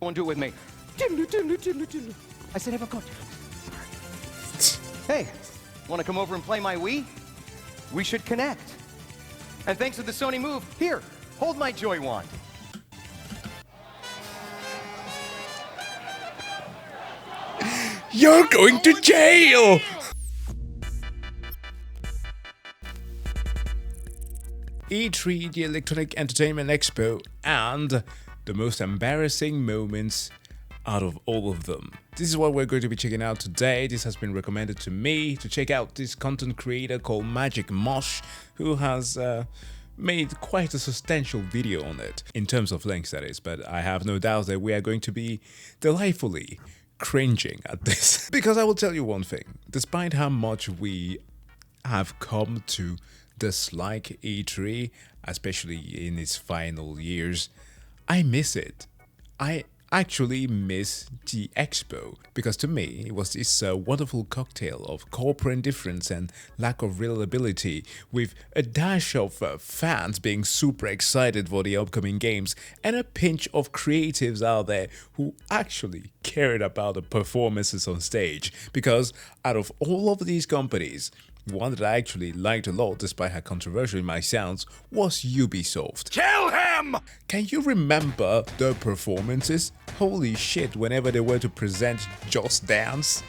Everyone do it with me. I said have a cocktail. Hey, want to come over and play my Wii? We should connect. And thanks to the Sony Move, here, hold my Joy Wand. You're going to jail! E3, the Electronic Entertainment Expo, and the most embarrassing moments out of all of them. This is what we're going to be checking out today. This has been recommended to me to check out this content creator called MagicMush, who has made quite a substantial video on it, in terms of length that is, but I have no doubt that we are going to be delightfully cringing at this. Because I will tell you one thing, despite how much we have come to dislike E3, especially in its final years, I miss it. I actually miss the expo, because to me it was this wonderful cocktail of corporate indifference and lack of reliability, with a dash of fans being super excited for the upcoming games and a pinch of creatives out there who actually cared about the performances on stage. Because out of all of these companies, one that I actually liked a lot, despite how controversial it might sound, was Ubisoft. Kill him! Can you remember their performances? Holy shit, whenever they were to present Just Dance.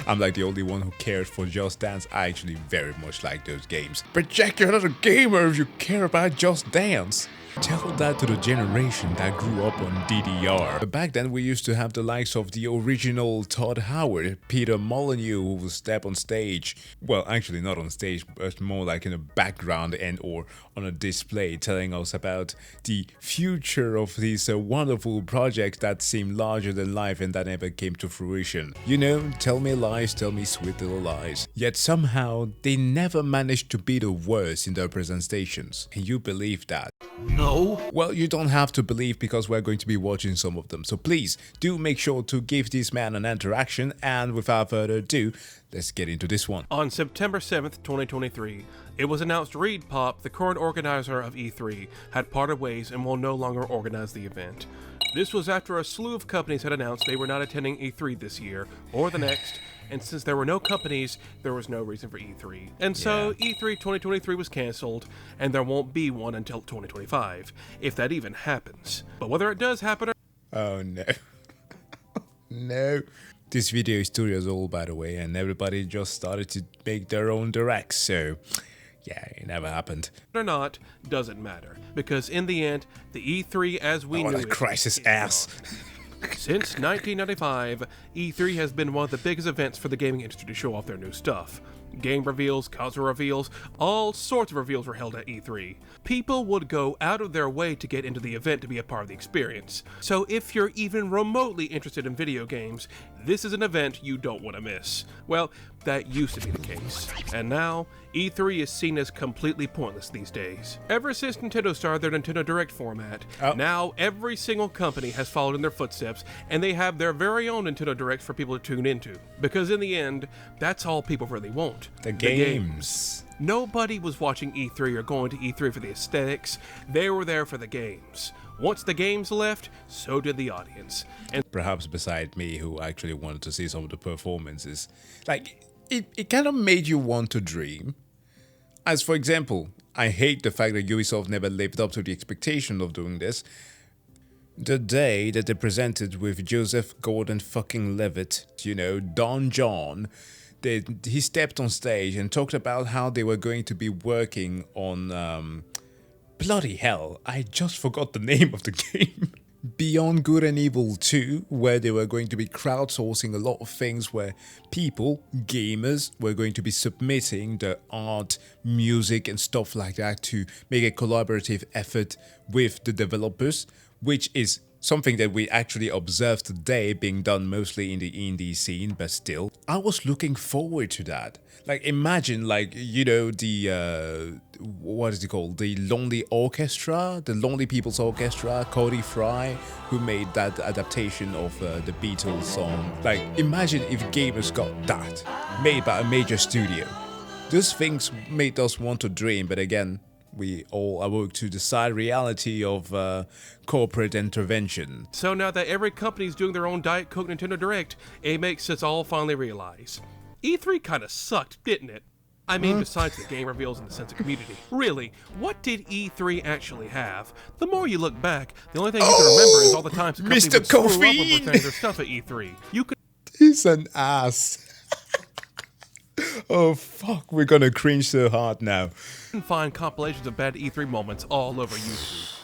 I'm like the only one who cared for Just Dance. I actually very much like those games. But Jack, you're not a gamer if you care about Just Dance. Tell that to the generation that grew up on DDR. But back then we used to have the likes of the original Todd Howard, Peter Molyneux, who would step on stage. Well, actually not on stage, but more like in the background and or on a display, telling us about the future of these wonderful projects that seemed larger than life and that never came to fruition. You know, tell me lies, tell me sweet little lies. Yet somehow they never managed to be the worst in their presentations. Can you believe that? No. Well, you don't have to believe, because we're going to be watching some of them. So please do make sure to give this man an interaction, and without further ado, let's get into this one. On September 7th, 2023, it was announced Reed Pop, the current organizer of E3, had parted ways and will no longer organize the event. This was after a slew of companies had announced they were not attending E3 this year or the next, and since there were no companies, there was no reason for E3. And so E3 2023 was cancelled, and there won't be one until 2025, if that even happens. But whether it does happen or... Oh no. No. This video is 2 years old, by the way, and everybody just started to make their own directs, so yeah, it never happened. or not, doesn't matter. Because in the end, the E3 as we knew it... crisis ass. Since 1995, E3 has been one of the biggest events for the gaming industry to show off their new stuff. Game reveals, console reveals, all sorts of reveals were held at E3. People would go out of their way to get into the event to be a part of the experience. So if you're even remotely interested in video games, this is an event you don't want to miss. Well, that used to be the case. And now, E3 is seen as completely pointless these days. Ever since Nintendo started their Nintendo Direct format, now every single company has followed in their footsteps, and they have their very own Nintendo Directs for people to tune into. Because in the end, that's all people really want. The games. Nobody was watching E3 or going to E3 for the aesthetics. They were there for the games. Once the games left, so did the audience. And perhaps beside me, who actually wanted to see some of the performances, like, it kind of made you want to dream. As for example, I hate the fact that Ubisoft never lived up to the expectation of doing this. The day that they presented with Joseph Gordon-fucking-Levitt, you know, Don John, he stepped on stage and talked about how they were going to be working on, bloody hell, I just forgot the name of the game. Beyond Good and Evil 2, where they were going to be crowdsourcing a lot of things where people, gamers, were going to be submitting their art, music and stuff like that to make a collaborative effort with the developers, which is something that we actually observed today being done mostly in the indie scene, but still, I was looking forward to that. Like, imagine, like, you know, the, what is it called? The Lonely Orchestra? The Lonely People's Orchestra, Cody Fry, who made that adaptation of the Beatles song. Like, imagine if gamers got that, made by a major studio. Those things made us want to dream, but again, we all awoke to the sad reality of corporate intervention. So now that every company's doing their own Diet Coke Nintendo Direct, it makes us all finally realize. E3 kinda sucked, didn't it? I mean, besides the game reveals and the sense of community. Really, what did E3 actually have? The more you look back, the only thing you can remember is all the times the company Mr. would screw up when Caffeine! presenting their stuff at E3. You could He's an ass. Oh fuck, we're gonna cringe so hard now. find compilations of bad E3 moments all over YouTube.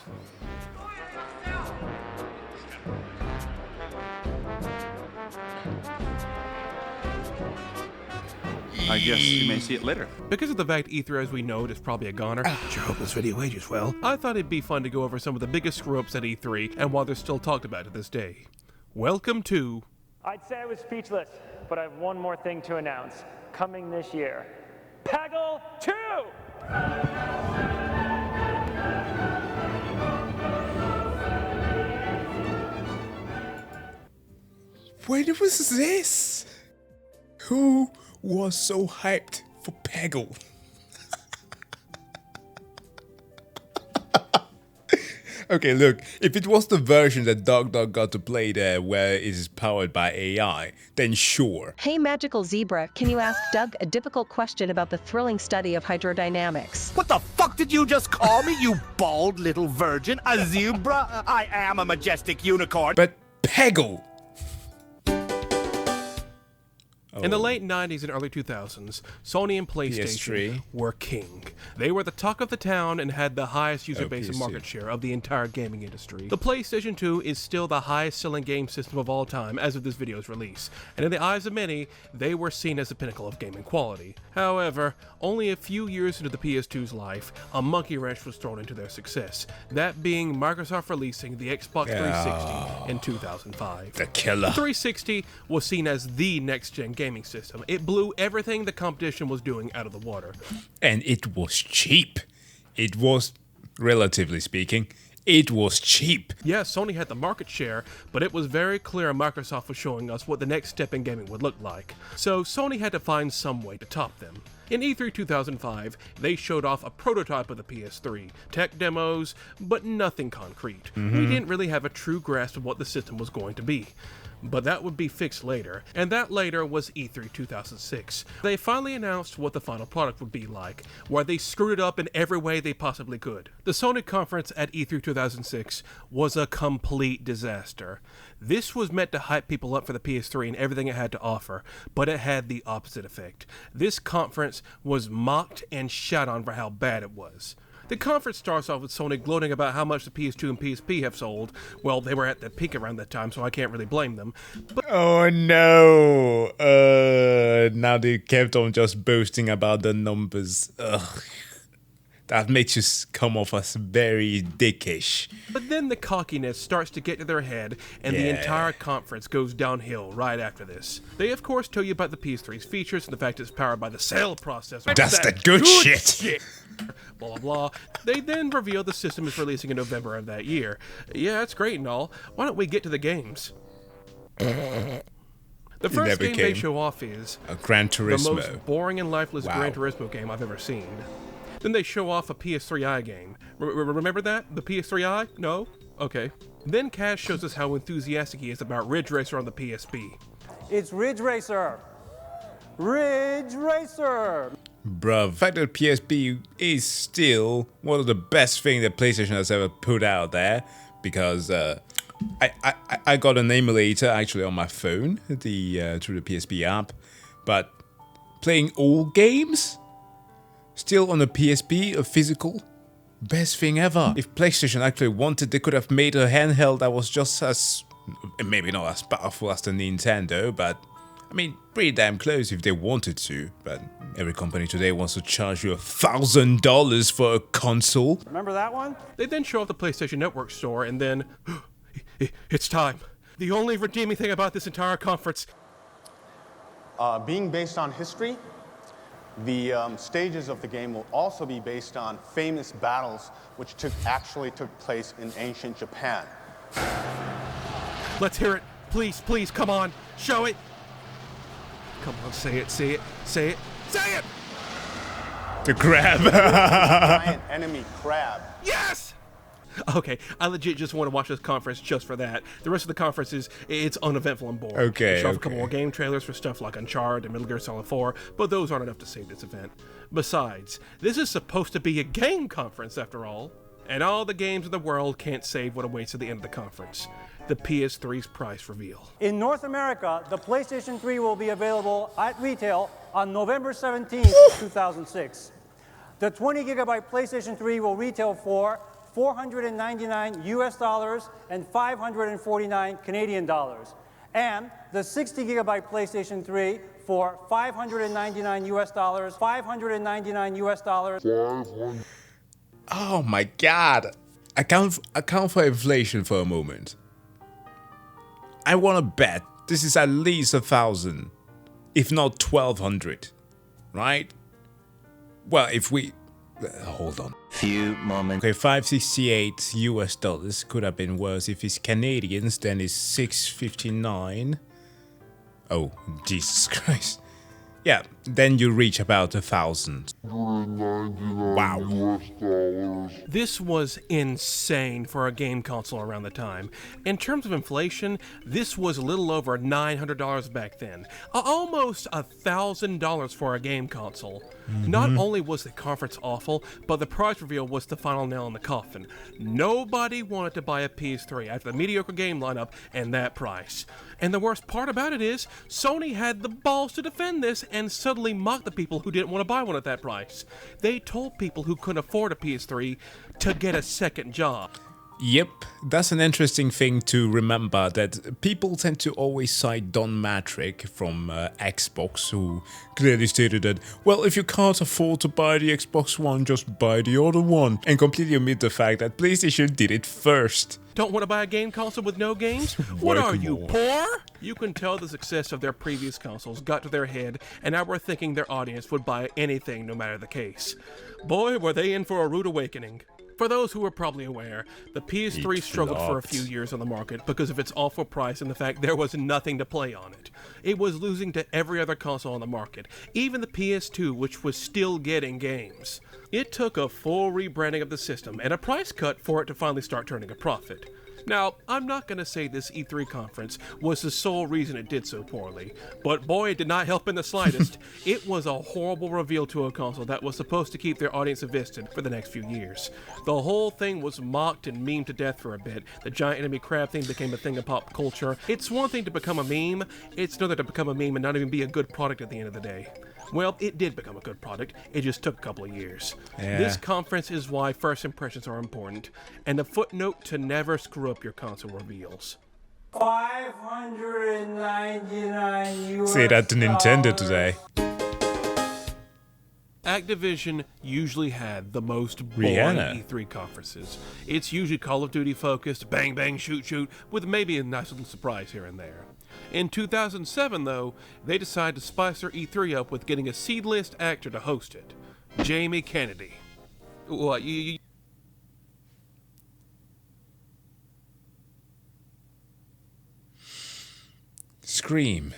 I guess you may see it later. Because of the fact E3 as we know it is probably a goner, sure hope this video ages well, I thought it'd be fun to go over some of the biggest screw-ups at E3 and why they're still talked about to this day. Welcome to... I'd say I was speechless, but I have one more thing to announce. Coming this year, Peggle 2! When was this? Who was so hyped for Peggle? Okay, look, if it was the version that Dog got to play there where it is powered by AI, then sure. Hey, Magical Zebra, can you ask Doug a difficult question about the thrilling study of hydrodynamics? What the fuck did you just call me, you bald little virgin? A zebra? I am a majestic unicorn. But Peggle! In the late 90s and early 2000s, Sony and PlayStation PS3. were king. They were the talk of the town and had the highest user base and PS2. market share of the entire gaming industry. The PlayStation 2 is still the highest selling game system of all time as of this video's release, and in the eyes of many, they were seen as the pinnacle of gaming quality. However, only a few years into the PS2's life, a monkey wrench was thrown into their success, that being Microsoft releasing the Xbox 360 in 2005. The killer. The 360 was seen as the next-gen gaming system. It blew everything the competition was doing out of the water. And it was cheap. It was, relatively speaking, it was cheap. Yeah, Sony had the market share, but it was very clear Microsoft was showing us what the next step in gaming would look like. So Sony had to find some way to top them. In E3 2005, they showed off a prototype of the PS3, tech demos, but nothing concrete. We didn't really have a true grasp of what the system was going to be. But that would be fixed later, and that later was E3 2006. They finally announced what the final product would be like, where they screwed it up in every way they possibly could. The Sony conference at E3 2006 was a complete disaster. This was meant to hype people up for the PS3 and everything it had to offer, but it had the opposite effect. This conference was mocked and shat on for how bad it was. The conference starts off with Sony gloating about how much the PS2 and PSP have sold. Well, they were at the peak around that time, so I can't really blame them. But Oh no! Now they kept on just boasting about the numbers. Ugh. That makes you come off as very dickish. then the cockiness starts to get to their head, and the Yeah. entire conference goes downhill right after this. They, of course, tell you about the PS3's features and the fact it's powered by the cell processor. That's the good shit. Blah, blah, blah. They then reveal the system is releasing in November of that year. Yeah, it's great and all. Why don't we get to the games? The first never game they came. show off is A Gran the Turismo. most boring and lifeless Wow. Gran Turismo game I've ever seen. Then they show off a PS3i game. Remember that? The PS3i? No? Okay. Then Cash shows us how enthusiastic he is about Ridge Racer on the PSP. It's Ridge Racer! Ridge Racer! Bruv, the fact that PSP is still one of the best things that PlayStation has ever put out there, because I got an emulator actually on my phone through the PSP app, but playing old games still on a PSP, a physical, best thing ever. If PlayStation actually wanted, they could have made a handheld that was just as, maybe not as powerful as the Nintendo, but I mean, pretty damn close if they wanted to. But every company today wants to charge you $1,000 for a console. Remember that one? They then show off the PlayStation Network store, and then it's time. The only redeeming thing about this entire conference. Being based on history, the stages of the game will also be based on famous battles which actually took place in ancient Japan. Let's hear it. Please, please, come on. Show it. Come on, say it, say it, say it, say it! The crab. Giant enemy crab. Yes! Okay, I legit just want to watch this conference just for that. The rest of the conference it's uneventful and boring. Okay, They show off a okay. couple more game trailers for stuff like Uncharted and Metal Gear Solid 4, but those aren't enough to save this event. Besides, this is supposed to be a game conference after all. And all the games in the world can't save what awaits at the end of the conference. The PS3's price reveal. In North America, the PlayStation 3 will be available at retail on November 17th, 2006. The 20 gigabyte PlayStation 3 will retail for $499 US and 549 Canadian dollars. And the 60 gigabyte PlayStation 3 for $599 US, 599 US. Oh my god. Account for inflation for a moment. I want to bet this is at least 1,000, if not 1,200, right? Well, if we... hold on. Few moments. Okay, 568 US dollars could have been worse. If it's Canadians, then it's 659. Oh, Jesus Christ. Yeah, then you reach about 1,000. Wow. This was insane for a game console around the time. In terms of inflation, this was a little over $900 back then. Almost $1,000 for a game console. Not only was the conference awful, but the price reveal was the final nail in the coffin. Nobody wanted to buy a PS3 after the mediocre game lineup and that price. And the worst part about it is, Sony had the balls to defend this and suddenly mock the people who didn't want to buy one at that price. They told people who couldn't afford a PS3 to get a second job. Yep, that's an interesting thing to remember, that people tend to always cite Don Matrick from Xbox, who clearly stated that, well, if you can't afford to buy the Xbox One, just buy the other one, and completely omit the fact that PlayStation did it first. Don't want to buy a game console with no games? What are you, poor? You can tell the success of their previous consoles got to their head, and now we're thinking their audience would buy anything no matter the case. Boy, were they in for a rude awakening. For those who are probably aware, the PS3 struggled for a few years on the market because of its awful price and the fact there was nothing to play on it. It was losing to every other console on the market, even the PS2, which was still getting games. It took a full rebranding of the system and a price cut for it to finally start turning a profit. Now, I'm not going to say this E3 conference was the sole reason it did so poorly, but boy, it did not help in the slightest. It was a horrible reveal to a console that was supposed to keep their audience invested for the next few years. The whole thing was mocked and memed to death for a bit. The giant enemy crab thing became a thing of pop culture. It's one thing to become a meme, it's another to become a meme and not even be a good product at the end of the day. Well, it did become a good product, it just took a couple of years. Yeah. This conference is why first impressions are important, and a footnote to never screw up your console reveals. 599 US. Say that to Nintendo today. Activision usually had the most boring Rihanna. E3 conferences. It's usually Call of Duty focused, bang bang shoot shoot, with maybe a nice little surprise here and there. In 2007, though, they decided to spice their E3 up with getting a C-list actor to host it, Jamie Kennedy. What, you Scream.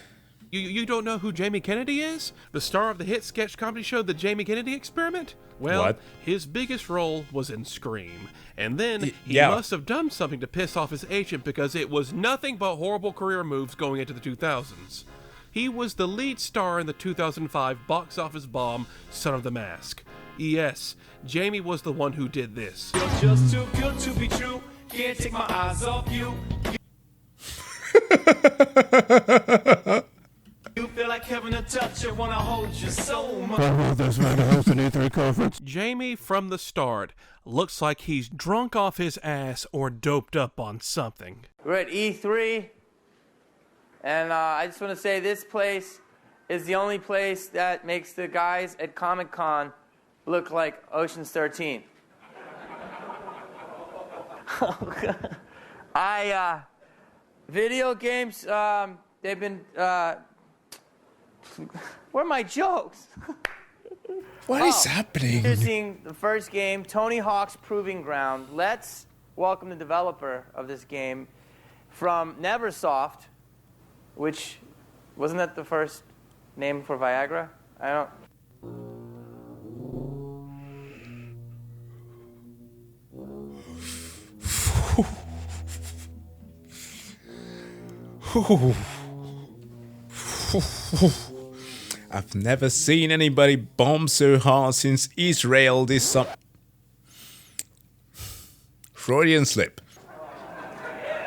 You don't know who Jamie Kennedy is? The star of the hit sketch comedy show The Jamie Kennedy Experiment? Well, What? his biggest role was in Scream. And then he yeah. must have done something to piss off his agent because it was nothing but horrible career moves going into the 2000s. He was the lead star in the 2005 box office bomb Son of the Mask. Yes, Jamie was the one who did this. You're just too good to be true. Can't take my eyes off you. You feel like having a touch. I wanna hold you so much. Jamie, from the start, looks like he's drunk off his ass or doped up on something. We're at E3, and I just want to say this place is the only place that makes the guys at Comic-Con look like Ocean's 13. Video games, they've been, where are my jokes? What is happening? Introducing the first game, Tony Hawk's Proving Ground. Let's welcome the developer of this game from Neversoft, which, wasn't that the first name for Viagra? I don't... I've never seen anybody bomb so hard since Israel this summer. Freudian slip.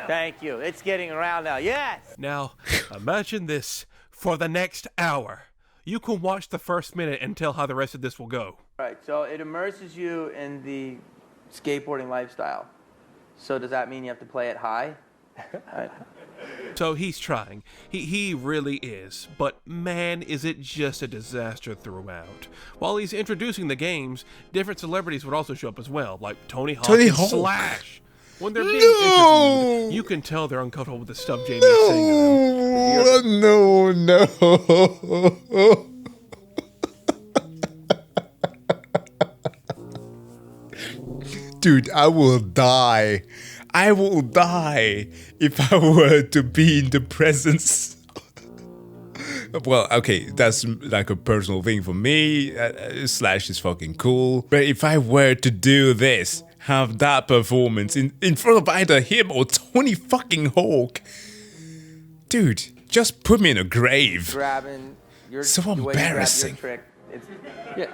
Thank you. It's getting around now. Yes! Now, imagine this for the next hour. You can watch the first minute and tell how the rest of this will go. All right, so it immerses you in the skateboarding lifestyle. So does that mean you have to play it high? So he's trying. He really is. But man, is it just a disaster throughout. While he's introducing the games, different celebrities would also show up as well, like Tony Hawk and Slash. When they're being interviewed, you can tell they're uncomfortable with the stuff Jamie is saying to them. No. Dude, I will die. I will die if I were to be in the presence. Well, okay, that's like a personal thing for me. Slash is fucking cool. But if I were to do this, have that performance in front of either him or Tony fucking Hawk, dude, just put me in a grave. Grabbing your so embarrassing. Yeah.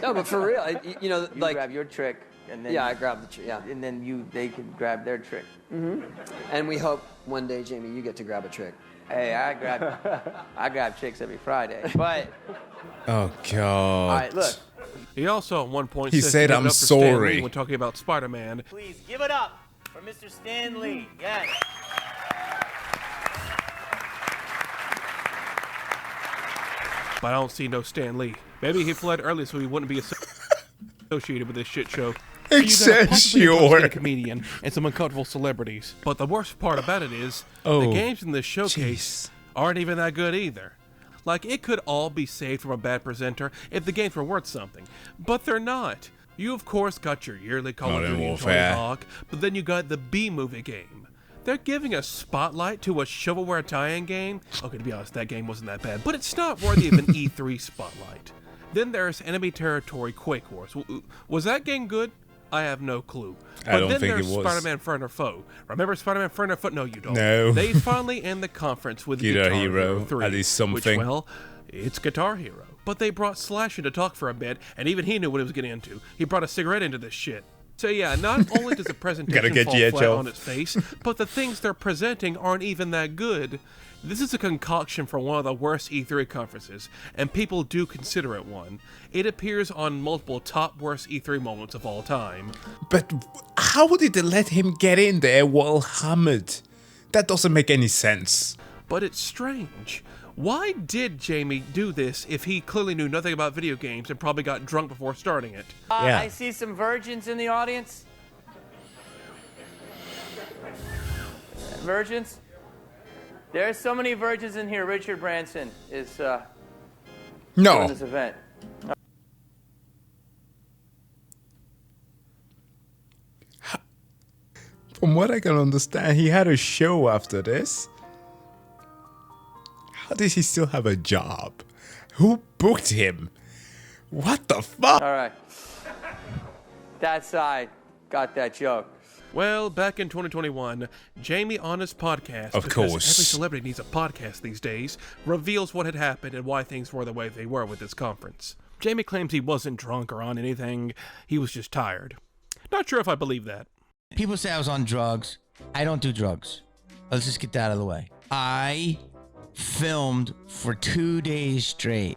No, but for real, you know, you like grab your trick, and then I grab the trick. Yeah, and then they can grab their trick. And we hope one day, Jamie, you get to grab a trick. Hey, I grab tricks every Friday, but oh god. All right, look. He also at one point said, "I'm sorry" when talking about Spider-Man. Please give it up for Mr. Stan Lee. Yes. But I don't see no Stan Lee. Maybe he fled early so he wouldn't be associated with this shit show. Excelsior. A comedian and some uncomfortable celebrities. But the worst part about it is the games in this showcase aren't even that good either. Like, it could all be saved from a bad presenter if the games were worth something, but they're not. You of course got your yearly Call of Duty and Tony Hawk, but then you got the B-movie game. They're giving a spotlight to a shovelware tie-in game. Okay, to be honest, that game wasn't that bad, but it's not worthy of an E3 spotlight. Then there's Enemy Territory Quake Wars. Was that game good? I have no clue. I don't think it was. Spider-Man Friend or Foe. Remember Spider-Man Friend or Foe? No, you don't. No. They finally end the conference with Guitar Hero 3. At least something. Which, well, it's Guitar Hero. But they brought Slash in to talk for a bit, and even he knew what he was getting into. He brought a cigarette into this shit. So yeah, not only does the presentation fall flat on its face, but the things they're presenting aren't even that good. This is a concoction for one of the worst E3 conferences, and people do consider it one. It appears on multiple top worst E3 moments of all time. But how did they let him get in there while hammered? That doesn't make any sense. But it's strange. Why did Jamie do this if he clearly knew nothing about video games and probably got drunk before starting it? I see some virgins in the audience. Virgins? There's so many virgins in here. Richard Branson is doing this event. From what I can understand, he had a show after this. How does he still have a job? Who booked him? What the fuck? All right. That side got that joke. Well, back in 2021, Jamie on his podcast, of course, every celebrity needs a podcast these days, reveals what had happened and why things were the way they were with this conference. Jamie claims he wasn't drunk or on anything, he was just tired. Not sure if I believe that. People say I was on drugs. I don't do drugs. Let's just get that out of the way. I filmed for 2 days straight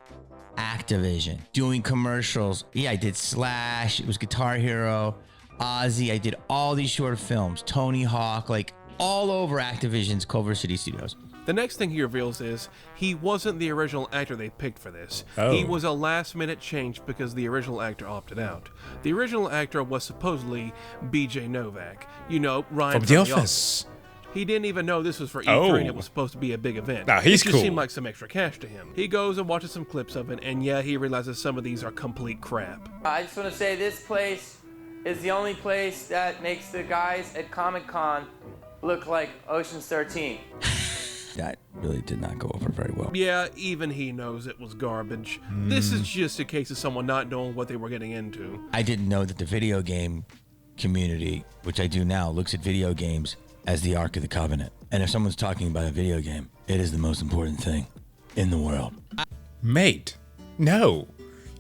Activision, doing commercials. Yeah, I did Slash, it was Guitar Hero, Ozzy, I did all these short films, Tony Hawk, like all over Activision's Culver City Studios. The next thing he reveals is he wasn't the original actor they picked for this. Oh. He was a last-minute change because the original actor opted out. The original actor was supposedly B.J. Novak. You know, Ryan from The Office. He didn't even know this was for E3 and it was supposed to be a big event. Nah, he's it just cool. seemed like some extra cash to him. He goes and watches some clips of it, and yeah, he realizes some of these are complete crap. I just want to say this place is the only place that makes the guys at Comic-Con look like Ocean's 13. That really did not go over very well. Yeah, even he knows it was garbage. This is just a case of someone not knowing what they were getting into. I didn't know that the video game community, which I do now, looks at video games as the Ark of the Covenant. And if someone's talking about a video game, it is the most important thing in the world. Mate, no.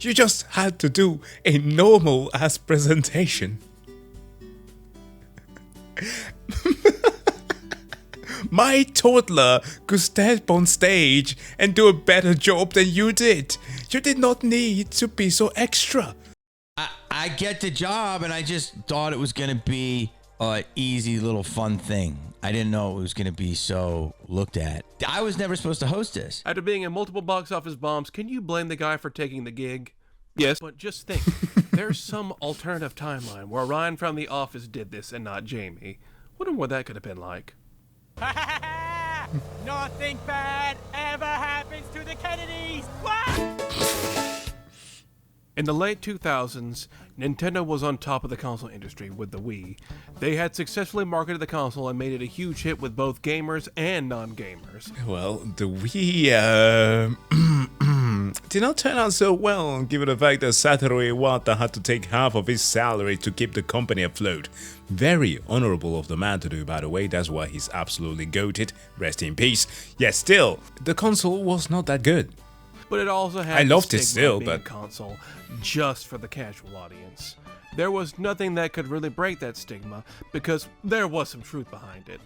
You just had to do a normal ass presentation. My toddler could step on stage and do a better job than you did. You did not need to be so extra. I get the job, and I just thought it was going to be an easy little fun thing. I didn't know it was going to be so looked at. I was never supposed to host this. After being in multiple box office bombs, can you blame the guy for taking the gig? Yes. But just think, there's some alternative timeline where Ryan from The Office did this and not Jamie. Wonder what that could have been like. Nothing bad ever happens to the Kennedys. What? In the late 2000s, Nintendo was on top of the console industry with the Wii. They had successfully marketed the console and made it a huge hit with both gamers and non-gamers. Well, the Wii did not turn out so well, given the fact that Satoru Iwata had to take half of his salary to keep the company afloat. Very honorable of the man to do, by the way. That's why he's absolutely goated. Rest in peace. Yet still, the console was not that good. But it also had I loved the it stigma of still, being a but console just for the casual audience. There was nothing that could really break that stigma because there was some truth behind it.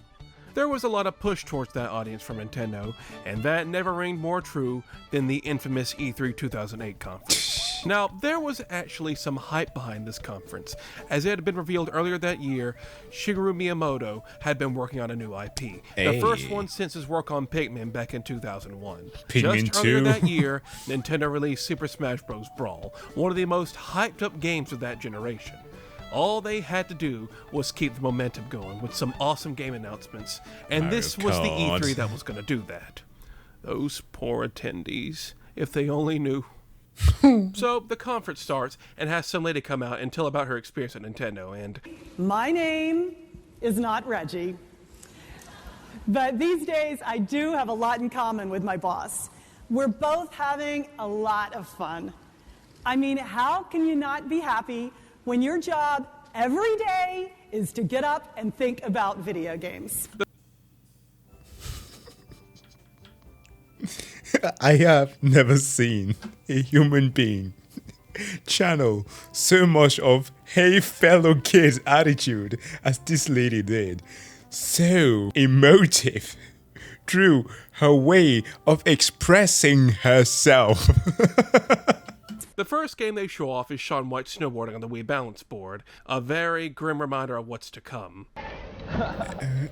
There was a lot of push towards that audience from Nintendo, and that never rang more true than the infamous E3 2008 conference. Now, there was actually some hype behind this conference. As it had been revealed earlier that year, Shigeru Miyamoto had been working on a new IP. The first one since his work on Pikmin back in 2001. Pikmin Just earlier 2. that year, Nintendo released Super Smash Bros. Brawl, one of the most hyped up games of that generation. All they had to do was keep the momentum going with some awesome game announcements, and this was the E3 that was going to do that. Those poor attendees, if they only knew. So the conference starts and has some lady come out and tell about her experience at Nintendo, and my name is not Reggie, but these days I do have a lot in common with my boss. We're both having a lot of fun. I mean, how can you not be happy when your job every day is to get up and think about video games? I have never seen a human being channel so much of "hey fellow kids" attitude as this lady did. So emotive through her way of expressing herself. the first game they show off is Shaun White snowboarding on the Wii Balance Board, a very grim reminder of what's to come.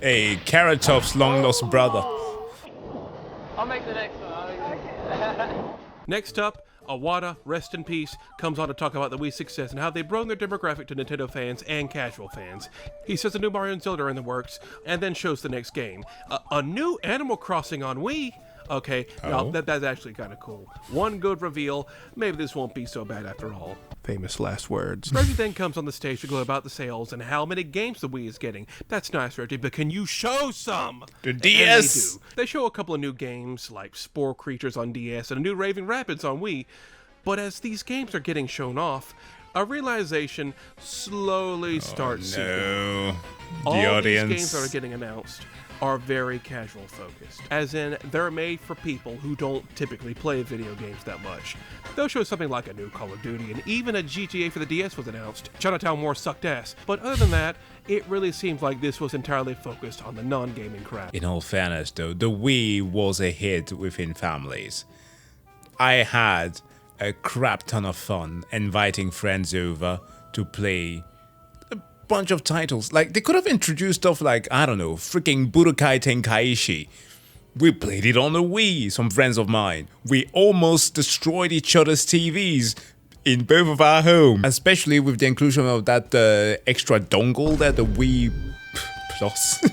A Carrot Top's long lost brother. I'll make the next one. Next up, Iwata, rest in peace, comes on to talk about the Wii's success and how they've grown their demographic to Nintendo fans and casual fans. He says a new Mario and Zelda are in the works, and then shows the next game. A new Animal Crossing on Wii? Okay, now that's actually kind of cool. One good reveal, maybe this won't be so bad after all. Famous last words. Reggie then comes on the stage to gloat about the sales and how many games the Wii is getting. That's nice, Reggie, but can you show some? The DS! And they do. They show a couple of new games, like Spore Creatures on DS and a new Raving Rapids on Wii. But as these games are getting shown off, a realization slowly starts seeping in. All audience. these games that are getting announced are very casual focused, as in they're made for people who don't typically play video games that much. They'll show something like a new Call of Duty, and even a GTA for the DS was announced. Chinatown War sucked ass, but other than that, it really seems like this was entirely focused on the non-gaming crowd. In all fairness though, the Wii was a hit within families. I had a crap ton of fun inviting friends over to play bunch of titles. Like, they could have introduced stuff like, I don't know, freaking Budokai Tenkaichi. We played it on the Wii, some friends of mine. We almost destroyed each other's TVs in both of our homes, especially with the inclusion of that extra dongle that the Wii Plus.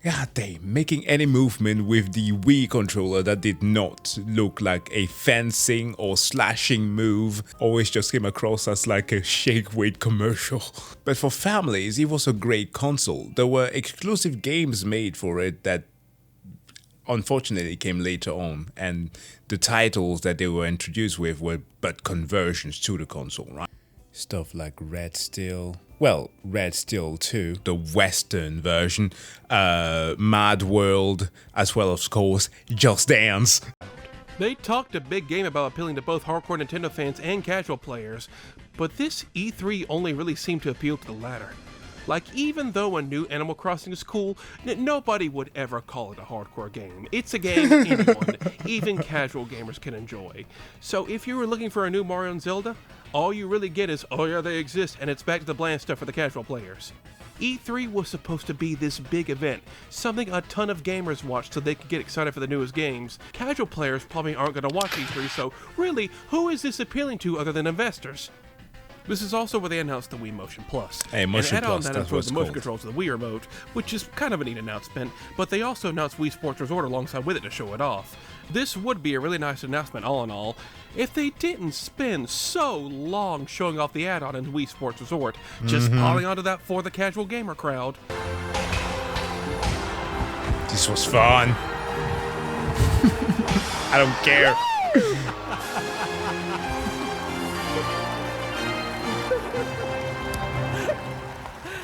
God damn, making any movement with the Wii controller that did not look like a fencing or slashing move always just came across as like a shake weight commercial. But for families, it was a great console. There were exclusive games made for it that unfortunately came later on, and the titles that they were introduced with were but conversions to the console, right? Stuff like Red Steel, Well, Red Steel 2, the Western version, Mad World, as well as, of course, Just Dance. They talked a big game about appealing to both hardcore Nintendo fans and casual players, but this E3 only really seemed to appeal to the latter. Like, even though a new Animal Crossing is cool, nobody would ever call it a hardcore game. It's a game anyone, even casual gamers, can enjoy. So if you were looking for a new Mario and Zelda, all you really get is, oh yeah, they exist, and it's back to the bland stuff for the casual players. E3 was supposed to be this big event, something a ton of gamers watched so they could get excited for the newest games. Casual players probably aren't going to watch E3, so really, who is this appealing to other than investors? This is also where they announced the Wii Motion Plus. Hey, Motion Plus, that that's what improved it's the motion called. controls of the Wii Remote, which is kind of a neat announcement, but they also announced Wii Sports Resort alongside with it to show it off. This would be a really nice announcement all in all, if they didn't spend so long showing off the add-on in Wii Sports Resort, just piling onto that for the casual gamer crowd. This was fun. I don't care.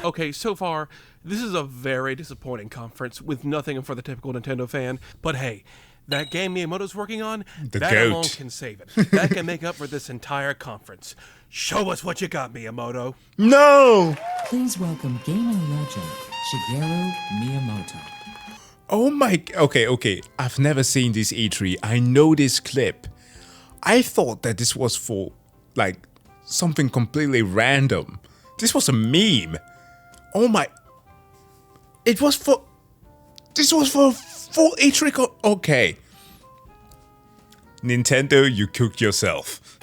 Okay, so far, this is a very disappointing conference with nothing for the typical Nintendo fan, but hey, that game Miyamoto's working on, The that goat. alone can save it. That can make up for this entire conference. Show us what you got, Miyamoto. No! Please welcome gaming legend Shigeru Miyamoto. Oh my... Okay. I've never seen this E3. I know this clip. I thought that this was for, like, something completely random. This was a meme. Oh my... It was for... This was for full E3... Okay. Nintendo, you cooked yourself.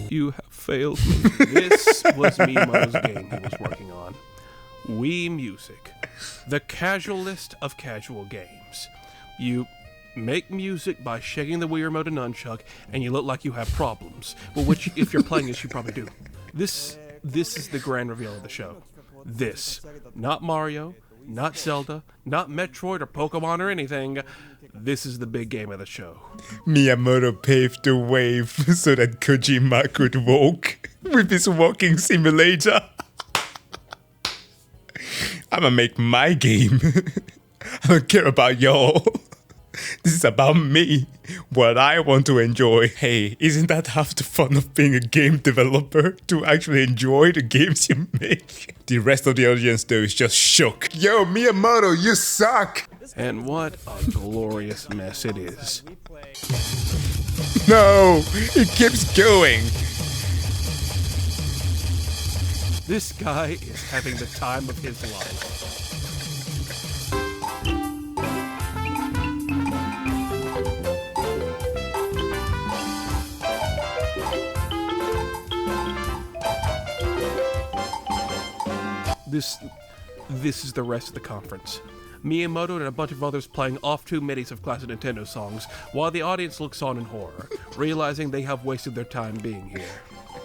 You have failed me. This was Miyamoto's game he was working on. Wii Music, the casualist of casual games. You make music by shaking the Wii Remote and nunchuck, and you look like you have problems. Well, which, if you're playing this, you probably do. This is the grand reveal of the show. This, not Mario, not Zelda, not Metroid or Pokemon or anything. This is the big game of the show. Miyamoto paved the way so that Kojima could walk with his walking simulator. I'ma make my game. I don't care about y'all. This is about me, what I want to enjoy. Hey, isn't that half the fun of being a game developer? To actually enjoy the games you make? The rest of the audience, though, is just shook. Yo, Miyamoto, you suck! And what a glorious mess it is. No, it keeps going. This guy is having the time of his life. This is the rest of the conference. Miyamoto and a bunch of others playing off-tune middies of classic Nintendo songs, while the audience looks on in horror, realizing they have wasted their time being here.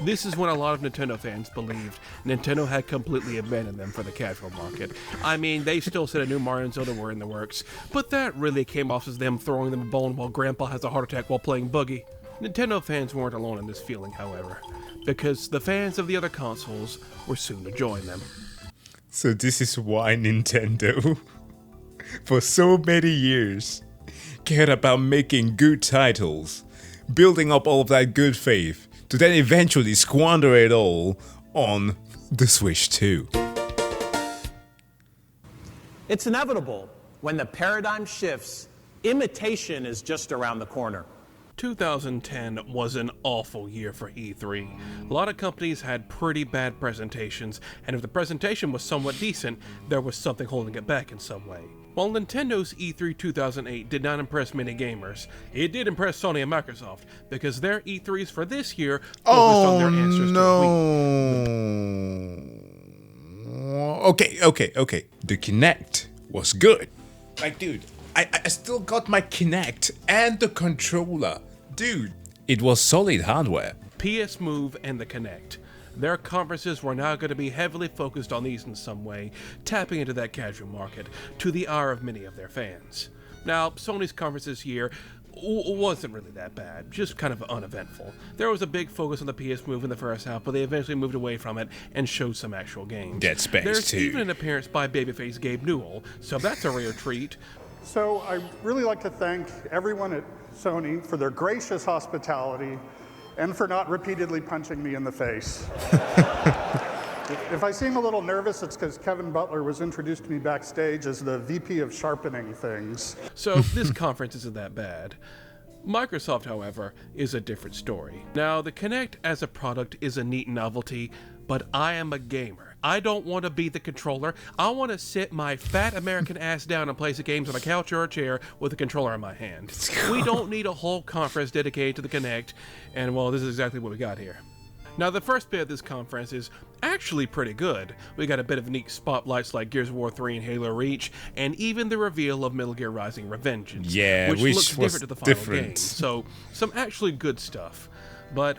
This is when a lot of Nintendo fans believed Nintendo had completely abandoned them for the casual market. I mean, they still said a new Mario and Zelda were in the works, but that really came off as them throwing them a bone while Grandpa has a heart attack while playing Boogie. Nintendo fans weren't alone in this feeling, however, because the fans of the other consoles were soon to join them. So this is why Nintendo, for so many years, cared about making good titles, building up all of that good faith, to then eventually squander it all on the Switch 2. It's inevitable. When the paradigm shifts, imitation is just around the corner. 2010 was an awful year for E3. A lot of companies had pretty bad presentations, and if the presentation was somewhat decent, there was something holding it back in some way. While Nintendo's E3 2008 did not impress many gamers, it did impress Sony and Microsoft, because their E3s for this year focused on their answers to Wii. Okay. The Kinect was good. Like, dude, I still got my Kinect and the controller. Dude, it was solid hardware. PS Move and the Kinect. Their conferences were now going to be heavily focused on these in some way, tapping into that casual market, to the ire of many of their fans. Now, Sony's conference this year wasn't really that bad, just kind of uneventful. There was a big focus on the PS Move in the first half, but they eventually moved away from it and showed some actual games. Dead Space There's 2. even an appearance by babyface Gabe Newell, so that's a rare treat. So I'd really like to thank everyone at Sony for their gracious hospitality and for not repeatedly punching me in the face. If I seem a little nervous, it's because Kevin Butler was introduced to me backstage as the VP of sharpening things. So this conference isn't that bad. Microsoft, however, is a different story. Now, the Kinect as a product is a neat novelty, but I am a gamer. I don't want to be the controller. I want to sit my fat American ass down and play some games on a couch or a chair with a controller in my hand. We don't need a whole conference dedicated to the Kinect, and well, this is exactly what we got here. Now, the first bit of this conference is actually pretty good. We got a bit of neat spotlights like Gears of War 3 and Halo Reach, and even the reveal of Metal Gear Rising Revengeance, Yeah, which looks was different to the final different. game. So, some actually good stuff. But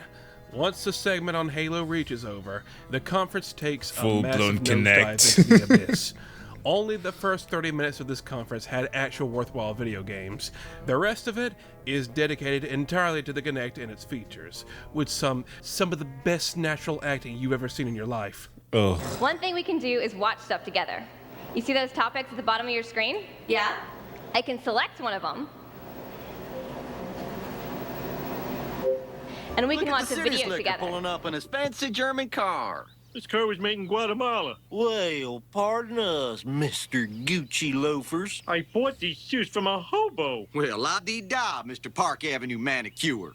once the segment on Halo Reach is over, the conference takes a massive Full-blown nosedive Kinect. into the abyss. Only the first 30 minutes of this conference had actual worthwhile video games. The rest of it is dedicated entirely to the Kinect and its features, with some of the best natural acting you've ever seen in your life. Ugh. One thing we can do is watch stuff together. You see those topics at the bottom of your screen? Yeah. I can select one of them. And we can watch a video together. Pulling up in his fancy German car. This car was made in Guatemala. Well, pardon us, Mr. Gucci loafers. I bought these shoes from a hobo. Well, la-dee-da, Mr. Park Avenue manicure.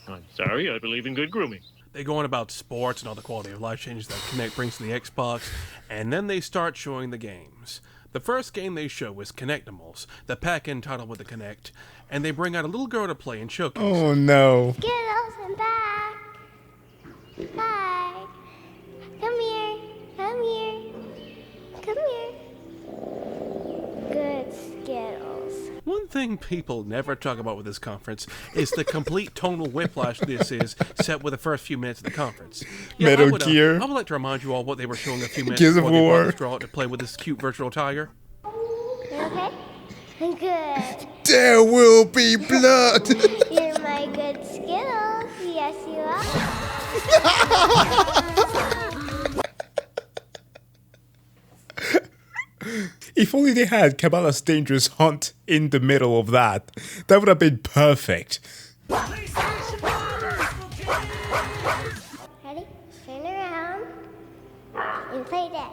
I'm sorry, I believe in good grooming. They go on about sports and all the quality of life changes that Kinect brings to the Xbox, and then they start showing the games. The first game they show is Kinectimals, the pack-in title with the Kinect, and they bring out a little girl to play and showcase. Oh no. Skittles, I'm back. Hi. Come here. Come here. Come here. Good Skittles. One thing people never talk about with this conference is the complete tonal whiplash this is set with the first few minutes of the conference. Metal Gear. I would like to remind you all what they were showing a few minutes Gears of before they brought War. this girl out to play with this cute virtual tiger. You okay? Good. There will be blood. You're my good Skittles. Yes, you are. If only they had Cabela's Dangerous Hunt in the middle of that. That would have been perfect. Ready? Turn around and play that.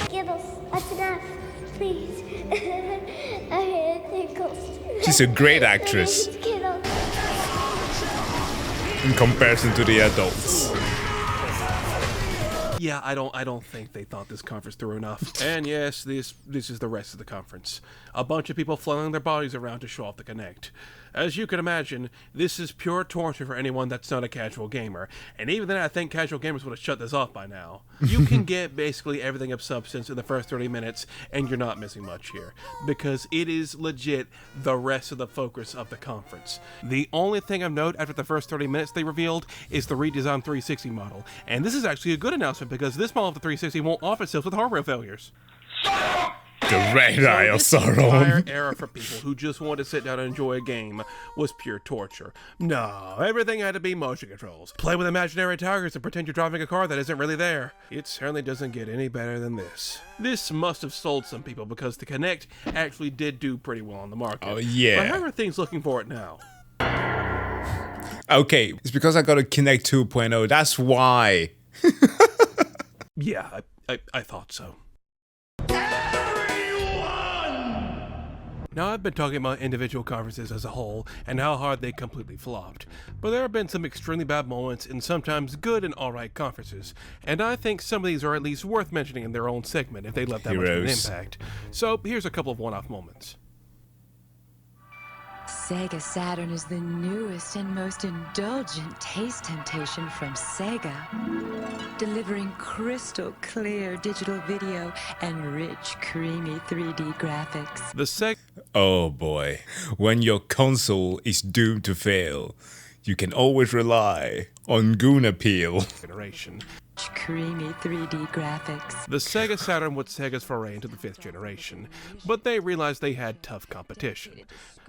Skittles, that's enough. Please. I hear tickles. She's a great actress Skittles. in comparison to the adults. Yeah, I don't think they thought this conference through enough. And yes, this is the rest of the conference. A bunch of people flailing their bodies around to show off the Kinect. As you can imagine, this is pure torture for anyone that's not a casual gamer. And even then, I think casual gamers would have shut this off by now. You can get basically everything of substance in the first 30 minutes, and you're not missing much here. Because it is legit the rest of the focus of the conference. The only thing of note after the first 30 minutes they revealed is the redesigned 360 model. And this is actually a good announcement because this model of the 360 won't offer itself with hardware failures. The Red Eye of This entire Sauron. era for people who just wanted to sit down and enjoy a game was pure torture. No, everything had to be motion controls. Play with imaginary tigers and pretend you're driving a car that isn't really there. It certainly doesn't get any better than this. This must have sold some people because the Kinect actually did do pretty well on the market. Oh, yeah. But how are things looking for it now? Okay, it's because I got a Kinect 2.0. That's why. Yeah, I thought so. Now, I've been talking about individual conferences as a whole and how hard they completely flopped, but there have been some extremely bad moments in sometimes good and alright conferences, and I think some of these are at least worth mentioning in their own segment if they left that much of an Heroes. impact. So, here's a couple of one-off moments. Sega Saturn is the newest and most indulgent taste temptation from Sega, delivering crystal clear digital video and rich, creamy 3D graphics. The Sega... Oh boy, when your console is doomed to fail, you can always rely on Goon Appeal. Generation. Creamy 3D graphics. The Sega Saturn was Sega's foray into the 5th generation, but they realized they had tough competition.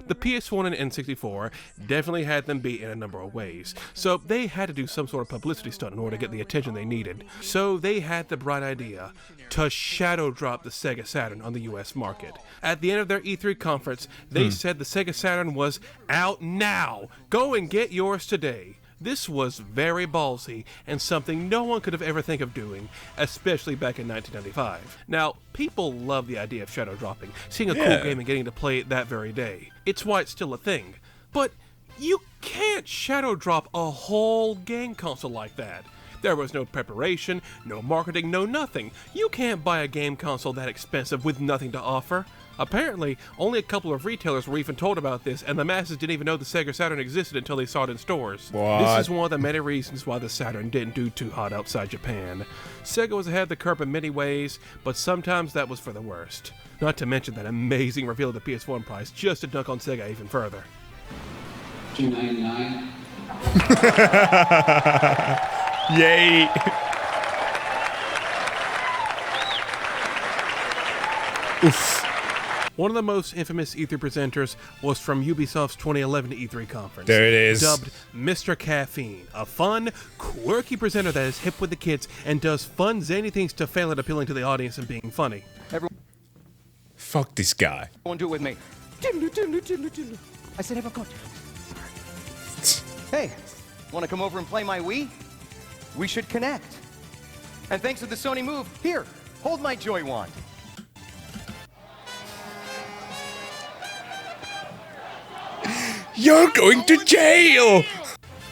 The PS1 and N64 definitely had them beat in a number of ways, so they had to do some sort of publicity stunt in order to get the attention they needed. So they had the bright idea to shadow drop the Sega Saturn on the US market. At the end of their E3 conference, they said the Sega Saturn was out now. Go and get yours today. This was very ballsy and something no one could have ever think of doing, especially back in 1995. Now, people love the idea of shadow dropping, seeing a cool game and getting to play it that very day. It's why it's still a thing. But you can't shadow drop a whole game console like that. There was no preparation, no marketing, no nothing. You can't buy a game console that expensive with nothing to offer. Apparently, only a couple of retailers were even told about this, and the masses didn't even know the Sega Saturn existed until they saw it in stores. What? This is one of the many reasons why the Saturn didn't do too hot outside Japan. Sega was ahead of the curve in many ways, but sometimes that was for the worst. Not to mention that amazing reveal of the PS1 price just to dunk on Sega even further. $299. Yay! Oof. One of the most infamous E3 presenters was from Ubisoft's 2011 E3 conference. There it is. Dubbed Mr. Caffeine, a fun, quirky presenter that is hip with the kids and does fun, zany things to fail at appealing to the audience and being funny. Fuck this guy. Everyone do it with me. I said everyone go. Hey, want to come over and play my Wii? We should connect. And thanks to the Sony Move, here, hold my Joy Wand. You're going to jail!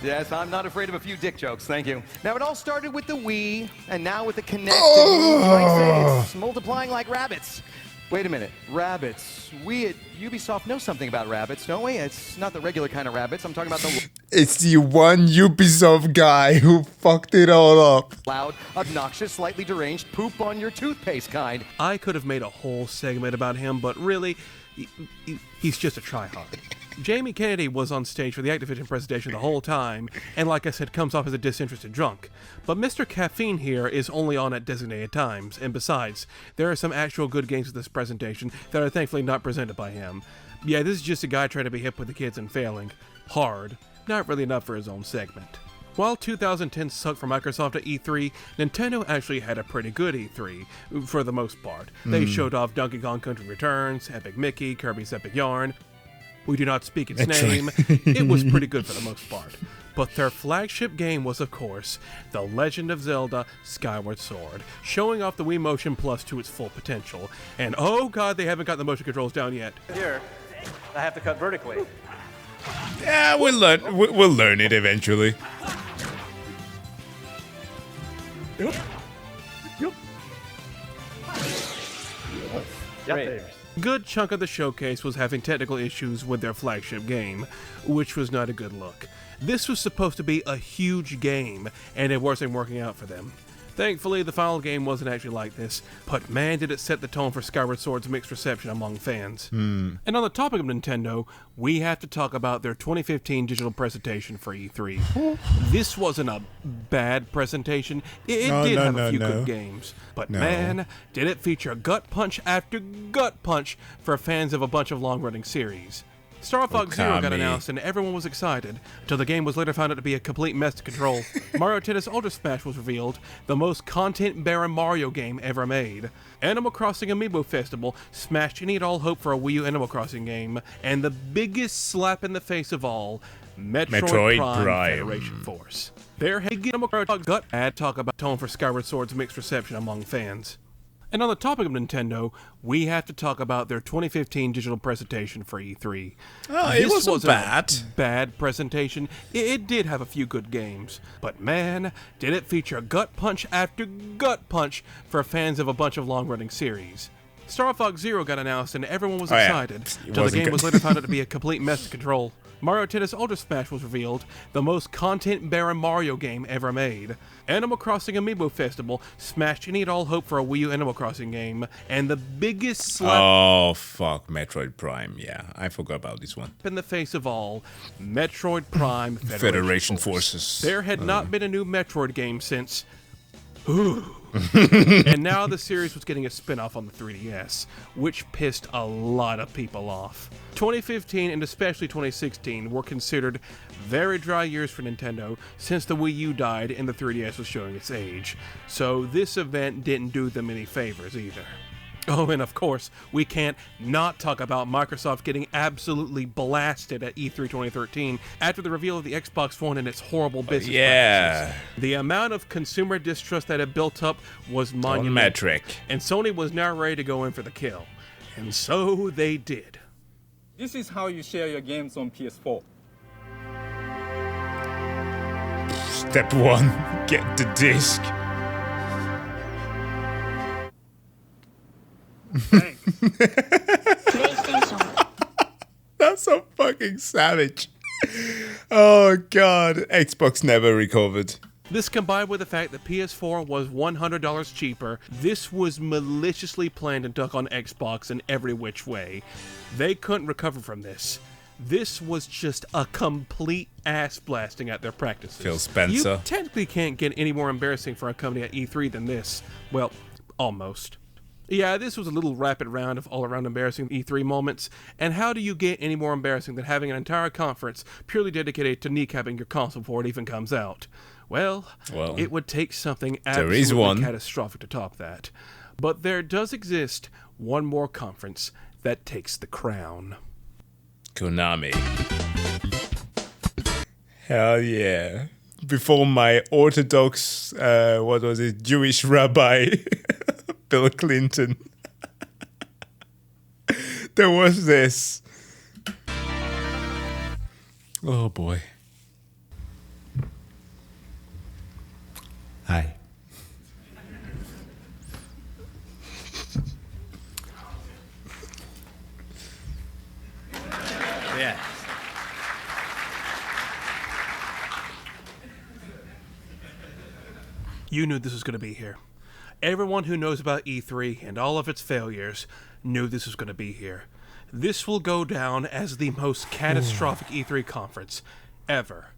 Yes, I'm not afraid of a few dick jokes, thank you. Now, it all started with the Wii, and now with the Kinect, and you might say it's multiplying like rabbits. Wait a minute, rabbits. We at Ubisoft know something about rabbits, don't we? It's not the regular kind of rabbits, I'm talking about the... It's the one Ubisoft guy who fucked it all up. Loud, obnoxious, slightly deranged, poop on your toothpaste kind. I could have made a whole segment about him, but really, he's just a tryhard. Jamie Kennedy was on stage for the Activision presentation the whole time, and like I said, comes off as a disinterested drunk. But Mr. Caffeine here is only on at designated times, and besides, there are some actual good games at this presentation that are thankfully not presented by him. Yeah, this is just a guy trying to be hip with the kids and failing. Hard. Not really enough for his own segment. While 2010 sucked for Microsoft at E3, Nintendo actually had a pretty good E3, for the most part. They showed off Donkey Kong Country Returns, Epic Mickey, Kirby's Epic Yarn. We do not speak its name. It was pretty good for the most part. But their flagship game was, of course, The Legend of Zelda Skyward Sword, showing off the Wii Motion Plus to its full potential. And oh god, they haven't got the motion controls down yet. Here, I have to cut vertically. Yeah, we'll learn it eventually. Yep. Great. Good chunk of the showcase was having technical issues with their flagship game, which was not a good look. This was supposed to be a huge game, and it wasn't working out for them. Thankfully, the final game wasn't actually like this, but man did it set the tone for Skyward Sword's mixed reception among fans. And on the topic of Nintendo, we have to talk about their 2015 digital presentation for E3. This wasn't a bad presentation, it did have a few good games, but man, did it feature gut punch after gut punch for fans of a bunch of long-running series. Star Fox Zero got announced and everyone was excited, until the game was later found out to be a complete mess to control. Mario Tennis Ultra Smash was revealed, the most content-barren Mario game ever made. Animal Crossing Amiibo Festival smashed any and all hope for a Wii U Animal Crossing game, and the biggest slap in the face of all, Metroid Prime Federation Force. Their head Animal Crossing gut ad talk about tone for Skyward Sword's mixed reception among fans. And on the topic of Nintendo, we have to talk about their 2015 digital presentation for E3. It wasn't bad. Bad presentation. It did have a few good games. But man, did it feature gut punch after gut punch for fans of a bunch of long-running series. Star Fox Zero got announced and everyone was Oh, yeah. excited, It until the wasn't game good. was later found out to be a complete mess to control. Mario Tennis Ultra Smash was revealed, the most content-barren Mario game ever made. Animal Crossing Amiibo Festival smashed any and all hope for a Wii U Animal Crossing game, and the biggest slap Oh, fuck. Metroid Prime. Yeah, I forgot about this one. in the face of all, Metroid Prime Federation Forces. There had not been a new Metroid game since... And now the series was getting a spin-off on the 3DS, which pissed a lot of people off. 2015 and especially 2016 were considered very dry years for Nintendo since the Wii U died and the 3DS was showing its age. So this event didn't do them any favors either. Oh, and of course, we can't not talk about Microsoft getting absolutely blasted at E3 2013 after the reveal of the Xbox One and its horrible business practices. The amount of consumer distrust that had built up was monumental. metric. And Sony was now ready to go in for the kill. And so they did. This is how you share your games on PS4. Step 1, get the disc. That's so fucking savage. Oh god, Xbox never recovered. This combined with the fact that PS4 was $100 cheaper, this was maliciously planned and took on Xbox in every which way. They couldn't recover from this. This was just a complete ass blasting at their practices. Phil Spencer. You technically can't get any more embarrassing for a company at E3 than this. Well, almost. Yeah, this was a little rapid round of all-around embarrassing E3 moments, and how do you get any more embarrassing than having an entire conference purely dedicated to kneecapping your console before it even comes out? Well, it would take something absolutely catastrophic to top that. But there does exist one more conference that takes the crown. Konami. Hell yeah. Before my Orthodox, Jewish rabbi, Bill Clinton, there was this. Oh boy. Hi. Yeah. You knew this was going to be here. Everyone who knows about E3 and all of its failures knew this was going to be here. This will go down as the most catastrophic E3 conference ever.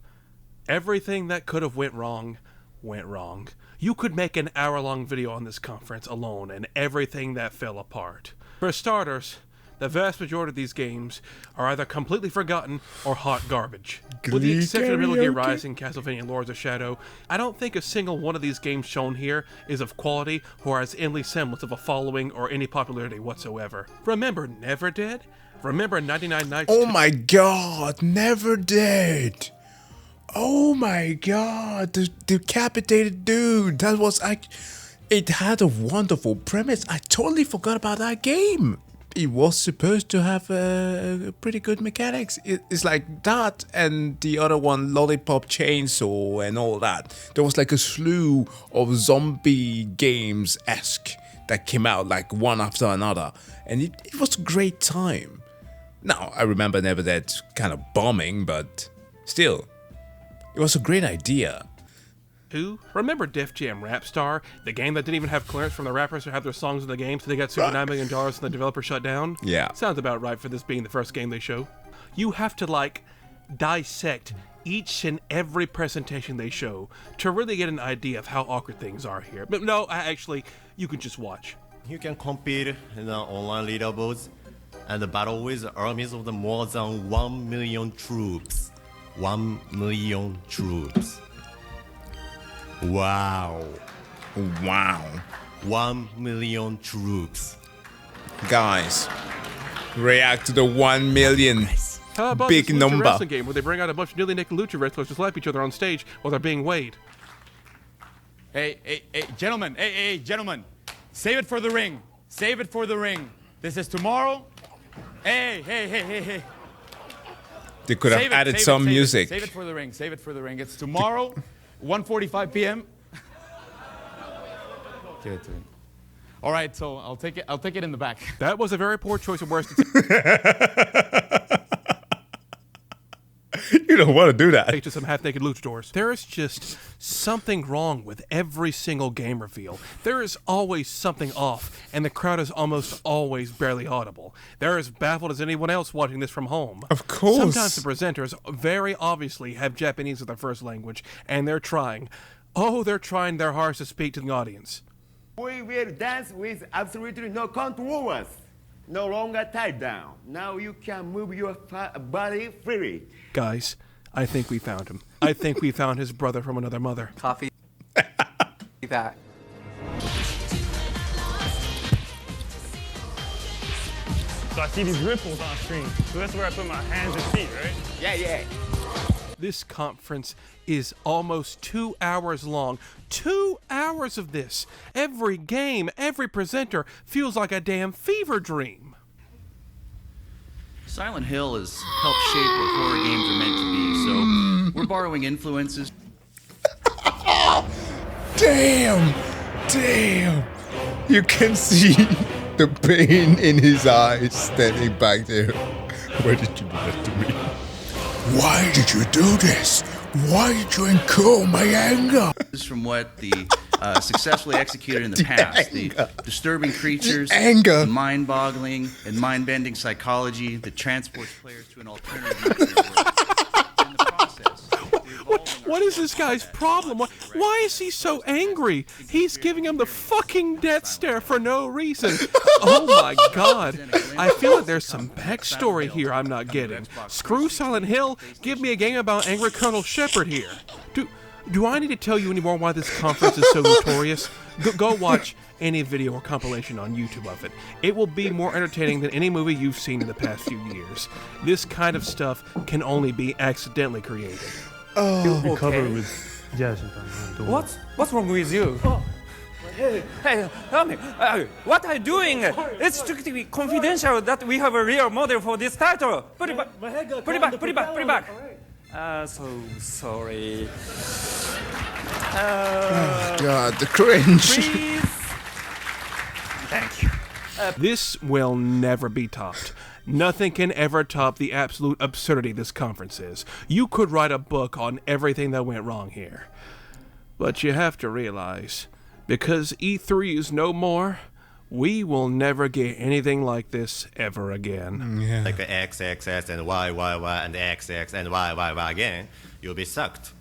Everything that could have went wrong, went wrong. You could make an hour-long video on this conference alone and everything that fell apart. For starters, the vast majority of these games are either completely forgotten or hot garbage. With the exception of Metal Gear Rising, Castlevania, and Lords of Shadow, I don't think a single one of these games shown here is of quality or has any semblance of a following or any popularity whatsoever. Remember Never Dead? Remember 99 Nights? Oh my god, Never Dead. Oh my god, the decapitated dude. That was it had a wonderful premise. I totally forgot about that game. It was supposed to have pretty good mechanics. It's like that and the other one, Lollipop Chainsaw and all that. There was like a slew of zombie games-esque that came out like one after another. And it was a great time. Now, I remember Never Dead kind of bombing, but still, it was a great idea. Who? Remember Def Jam Rap Star? The game that didn't even have clearance from the rappers to have their songs in the game, so they got sued for $9 million and the developer shut down? Yeah. Sounds about right for this being the first game they show. You have to, dissect each and every presentation they show to really get an idea of how awkward things are here. But no, actually, you can just watch. You can compete in the online leaderboards and battle with armies of the more than 1 million troops. 1 million troops. Wow. Wow. 1 million troops. Guys, react to the 1 million. How about big this lucha number. wrestling game where they bring out a bunch of nearly naked lucha wrestlers to slap each other on stage while they're being weighed? Hey, gentlemen, gentlemen. Save it for the ring. Save it for the ring. This is tomorrow. Hey. They could have added some music. Save it for the ring. Save it for the ring. It's tomorrow, 1:45 p.m. Give it to him. All right, so I'll take it in the back. That was a very poor choice of words to You don't want to do that. take to some half-naked luchadors. There is just something wrong with every single game reveal. There is always something off, and the crowd is almost always barely audible. They're as baffled as anyone else watching this from home. Of course. Sometimes the presenters very obviously have Japanese as their first language, and they're trying. Oh, they're trying their hardest to speak to the audience. We will dance with absolutely no controls. No longer tied down. Now you can move your body freely. Guys, I think we found him. I think we found his brother from another mother. Coffee. That. So I see these ripples on screen. So that's where I put my hands and feet, right? Yeah. This conference is almost 2 hours long. 2 hours of this. Every game, every presenter feels like a damn fever dream. Silent Hill has helped shape what horror games are meant to be, so we're borrowing influences. Damn! You can see the pain in his eyes standing back there. Why did you do that to me? Why did you do this? Why did you incur my anger? This is from what the successfully executed in the past. The disturbing creatures, anger, the mind-boggling and mind-bending psychology that transports players to an alternative nightmare world. In the process, What is this guy's problem? Why is he so angry? He's giving him the fucking death stare for no reason. Oh my god. I feel like there's some backstory here I'm not getting. Screw Silent Hill. Give me a game about angry Colonel Shepard here. Do I need to tell you anymore why this conference is so notorious? Go watch any video or compilation on YouTube of it. It will be more entertaining than any movie you've seen in the past few years. This kind of stuff can only be accidentally created. You covered with jazz. What's wrong with you? Hey, tell me, what are you doing? It's strictly confidential that we have a real model for this title. Put it back. Put it back. So sorry. God, the cringe. Please. Thank you. This will never be topped. Nothing can ever top the absolute absurdity this conference is. You could write a book on everything that went wrong here. But you have to realize, because E3 is no more, we will never get anything like this ever again. Yeah. Like the X, and Y, and X, and Y again, you'll be sucked.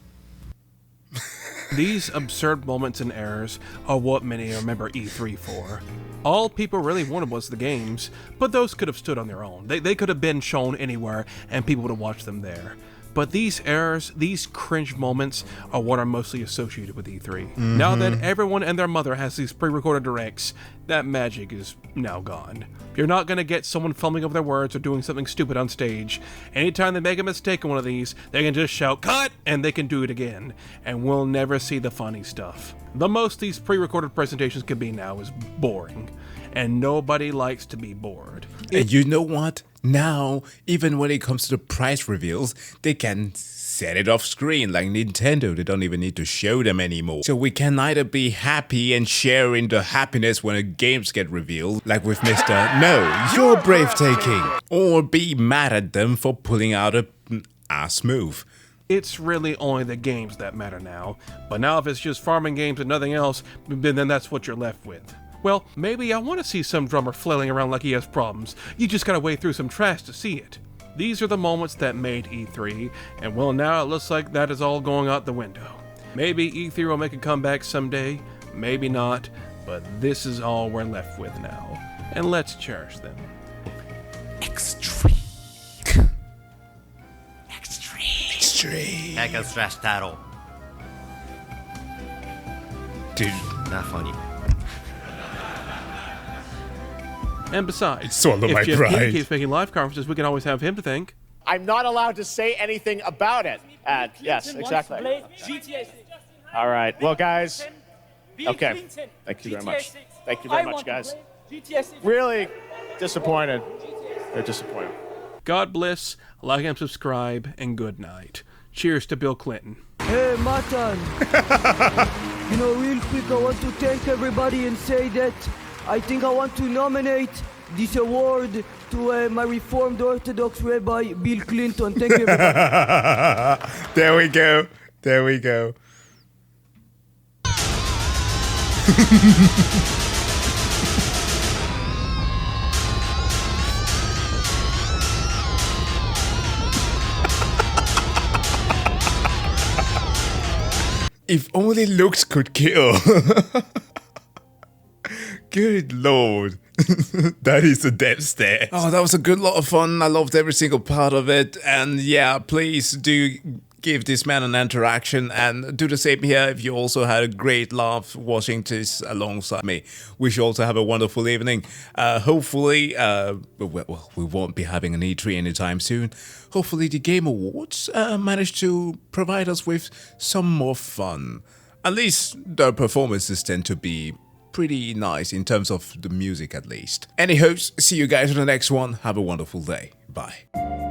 These absurd moments and errors are what many remember E3 for. All people really wanted was the games, but those could have stood on their own. They could have been shown anywhere, and people would have watched them there. But these errors, these cringe moments, are what are mostly associated with E3. Now that everyone and their mother has these pre-recorded directs, that magic is now gone. You're not going to get someone fumbling over their words or doing something stupid on stage. Anytime they make a mistake in one of these, they can just shout, "Cut!" and they can do it again. And we'll never see the funny stuff. The most these pre-recorded presentations can be now is boring. And nobody likes to be bored. And you know what? Now, even when it comes to the price reveals, they can set it off screen like Nintendo. They don't even need to show them anymore. So we can either be happy and share in the happiness when the games get revealed, like with Mr. No, you're breathtaking, or be mad at them for pulling out a ass move. It's really only the games that matter now. But now if it's just farming games and nothing else, then that's what you're left with. Well, maybe I want to see some drummer flailing around like he has problems. You just gotta wade through some trash to see it. These are the moments that made E3, and well, now it looks like that is all going out the window. Maybe E3 will make a comeback someday, maybe not, but this is all we're left with now. And let's cherish them. Extreme. Extreme. Hack and slash title. Dude. Not funny. And besides, Swallow my if Jeff pride. Keighley keeps making live conferences, we can always have him to thank. I'm not allowed to say anything about it. Yes, exactly. All right. Well, guys. Okay. Thank you very much. Thank you very much, guys. Really disappointed. They're disappointed. God bless, like and subscribe, and good night. Cheers to Bill Clinton. Hey, Matan. Real quick, I want to thank everybody and say that I think I want to nominate this award to my Reformed Orthodox Rabbi Bill Clinton. Thank you, everybody. There we go. There we go. If only looks could kill. Good lord. That is a death stare. Oh, that was a good lot of fun. I loved every single part of it. And yeah, please do give this man an interaction and do the same here if you also had a great laugh watching this alongside me. We should also have a wonderful evening. Hopefully, we won't be having an E3 anytime soon. Hopefully the Game Awards manage to provide us with some more fun. At least the performances tend to be pretty nice in terms of the music at least. Anyhow, see you guys in the next one. Have a wonderful day. Bye.